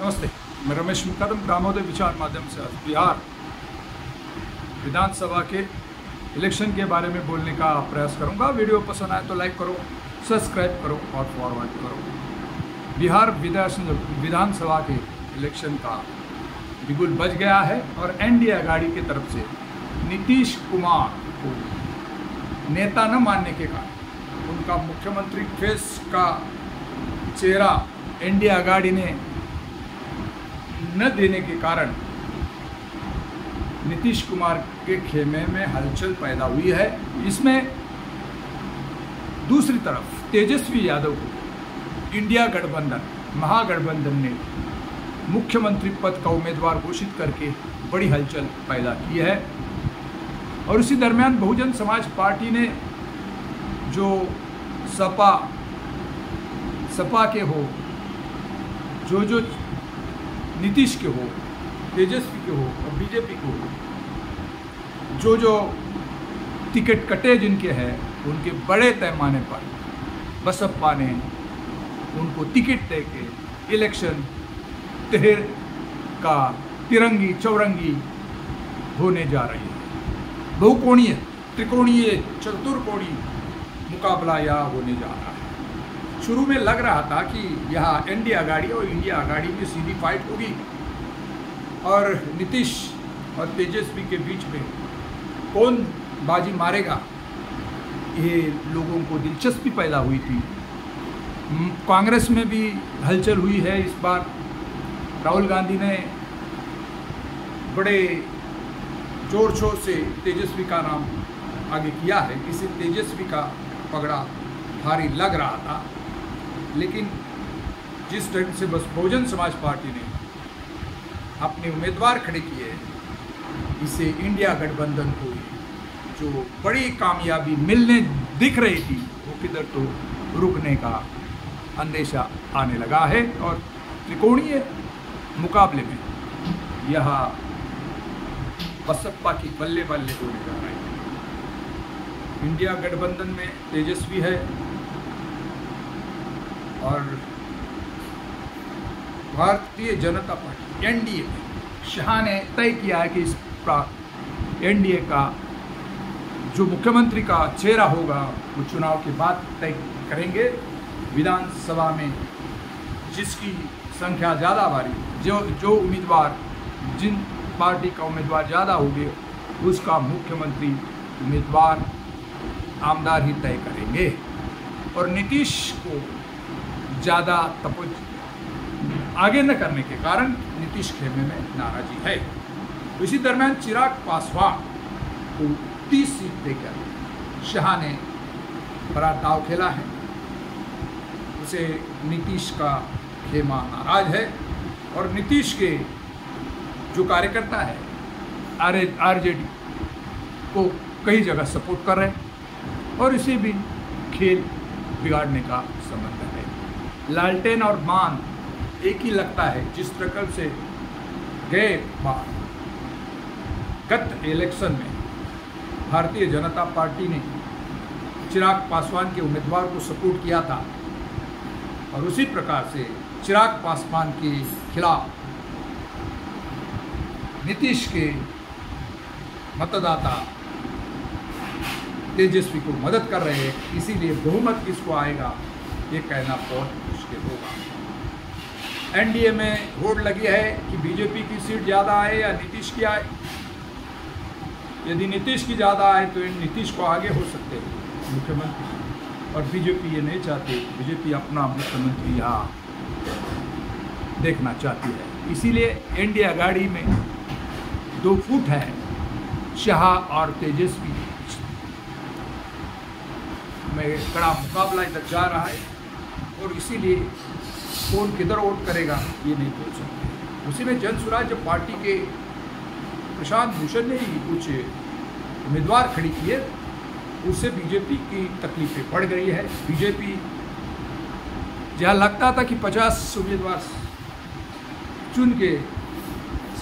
नमस्ते, मैं रमेश मुकदम दामोदर विचार माध्यम से आज बिहार विधानसभा के इलेक्शन के बारे में बोलने का प्रयास करूंगा। वीडियो पसंद आए तो लाइक करो, सब्सक्राइब करो और फॉरवर्ड करो। बिहार विधानसभा के इलेक्शन का बिगुल बज गया है और एनडीए अघाड़ी की तरफ से नीतीश कुमार को नेता न मानने के कारण उनका मुख्यमंत्री फेस का चेहरा एनडीए अघाड़ी ने न देने के कारण नीतीश कुमार के खेमे में हलचल पैदा हुई है। इसमें दूसरी तरफ तेजस्वी यादव को इंडिया गठबंधन महागठबंधन ने मुख्यमंत्री पद का उम्मीदवार घोषित करके बड़ी हलचल पैदा की है। और उसी दरमियान बहुजन समाज पार्टी ने जो सपा के हो, जो नीतीश के हो, तेजस्वी के हो और बीजेपी के हो, जो टिकट कटे जिनके हैं उनके बड़े पैमाने पर बसपा ने उनको टिकट दे के इलेक्शन तेहर का तिरंगी चौरंगी होने जा रही है। बहुकोणीय, त्रिकोणीय, चतुर्कोणीय मुकाबला यहाँ होने जा रहा है। शुरू में लग रहा था कि यहाँ एनडीए अघाड़ी और इंडिया अघाड़ी में सीधी फाइट होगी और नीतीश और तेजस्वी के बीच में कौन बाजी मारेगा, ये लोगों को दिलचस्पी पैदा हुई थी। कांग्रेस में भी हलचल हुई है। इस बार राहुल गांधी ने बड़े जोर शोर से तेजस्वी का नाम आगे किया है। इसे तेजस्वी का पगड़ा भारी लग रहा था, लेकिन जिस ढंग से बस बहुजन समाज पार्टी ने अपने उम्मीदवार खड़े किए, इससे इंडिया गठबंधन को जो बड़ी कामयाबी मिलने दिख रही थी वो किधर तो रुकने का अंदेशा आने लगा है। और त्रिकोणीय मुकाबले में यह बसपा की बल्ले बल्ले होने जा रही है। इंडिया गठबंधन में तेजस्वी है और भारतीय जनता पार्टी एनडीए में शाह ने तय किया है कि इस एनडीए का जो मुख्यमंत्री का चेहरा होगा वो चुनाव के बाद तय करेंगे। विधानसभा में जिसकी संख्या ज़्यादा भारी, जो उम्मीदवार, जिन पार्टी का उम्मीदवार ज़्यादा होंगे उसका मुख्यमंत्री उम्मीदवार आमदार ही तय करेंगे। और नीतीश को ज़्यादा आगे न करने के कारण नीतीश खेमे में नाराजी है। इसी दरमियान चिराग पासवान को 30 सीट देकर शाह ने बड़ा दाव खेला है। उसे नीतीश का खेमा नाराज है और नीतीश के जो कार्यकर्ता है आरजेडी को कई जगह सपोर्ट कर रहे हैं और इसे भी खेल बिगाड़ने का संबंध है। लालटेन और मान एक ही लगता है। जिस प्रकार से गए बार गत इलेक्शन में भारतीय जनता पार्टी ने चिराग पासवान के उम्मीदवार को सपोर्ट किया था और उसी प्रकार से चिराग पासवान के खिलाफ नीतीश के मतदाता तेजस्वी को मदद कर रहे हैं। इसीलिए बहुमत किसको आएगा ये कहना बहुत मुश्किल होगा। एनडीए में होड़ लगी है कि बीजेपी की सीट ज़्यादा आए या नीतीश की आए। यदि नीतीश की ज़्यादा आए तो नीतीश को आगे हो सकते हैं मुख्यमंत्री, और बीजेपी ये नहीं चाहती। बीजेपी अपना मुख्यमंत्री यहाँ देखना चाहती है। इसीलिए एनडीए अघाड़ी में 2 फुट है शाह और तेजस्वी में कड़ा मुकाबला इधर जा रहा है और इसीलिए कौन किधर वोट करेगा ये नहीं बोल सकते। उसी में जन स्वराज्य पार्टी के प्रशांत भूषण ने ही कुछ उम्मीदवार खड़ी किए, उससे बीजेपी की तकलीफें बढ़ गई है। बीजेपी जहाँ लगता था कि 50 उम्मीदवार चुन के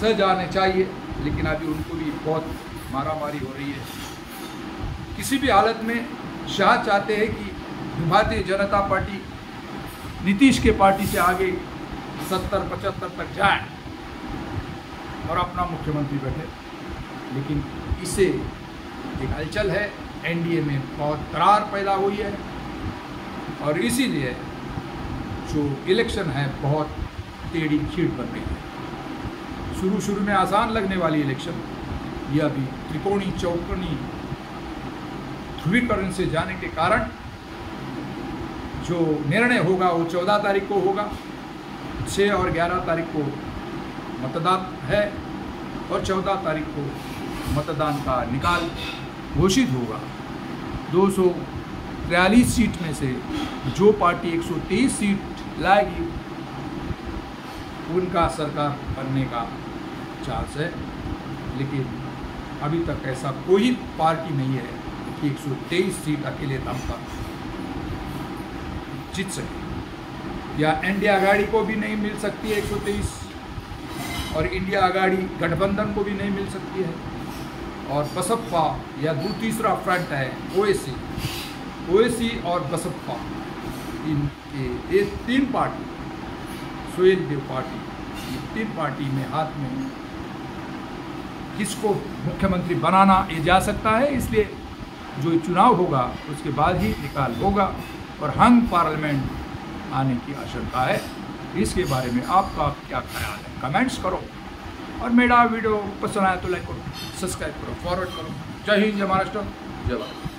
सह जाने चाहिए, लेकिन अभी उनको भी बहुत मारामारी हो रही है। किसी भी हालत में शाह चाहते हैं कि भारतीय जनता पार्टी नीतीश के पार्टी से आगे 70-75 तक जाए और अपना मुख्यमंत्री बैठे। लेकिन इससे एक हलचल है, एनडीए में बहुत दरार पैदा हुई है और इसीलिए जो इलेक्शन है बहुत टेढ़ी खीर बन गई है। शुरू में आसान लगने वाली इलेक्शन यह भी त्रिकोणी चौकोनी ध्रुवीकरण से जाने के कारण जो निर्णय होगा वो 14 तारीख को होगा। 6 और 11 तारीख को मतदान है और 14 तारीख को मतदान का निकाल घोषित होगा। 243 सीट में से जो पार्टी 123 सीट लाएगी उनका सरकार बनने का चांस है। लेकिन अभी तक ऐसा कोई पार्टी नहीं है कि 123 सीट अकेले दम पर जीत सके, या इंडिया आघाड़ी को भी नहीं मिल सकती है 123 और इंडिया आघाड़ी गठबंधन को भी नहीं मिल सकती है। और बसपा या तीसरा फ्रंट है ओएसी और बसपा, ये 3 पार्टी, सोहेल देव पार्टी, ये 3 पार्टी में हाथ में किसको मुख्यमंत्री बनाना ये जा सकता है। इसलिए जो चुनाव होगा उसके बाद ही निकाल होगा और हंग पार्लियामेंट आने की आशंका है। इसके बारे में आपका क्या ख्याल है, कमेंट्स करो और मेरा वीडियो पसंद आया तो लाइक करो, सब्सक्राइब करो, फॉरवर्ड करो। जय हिंद, जय महाराष्ट्र, जय भारत।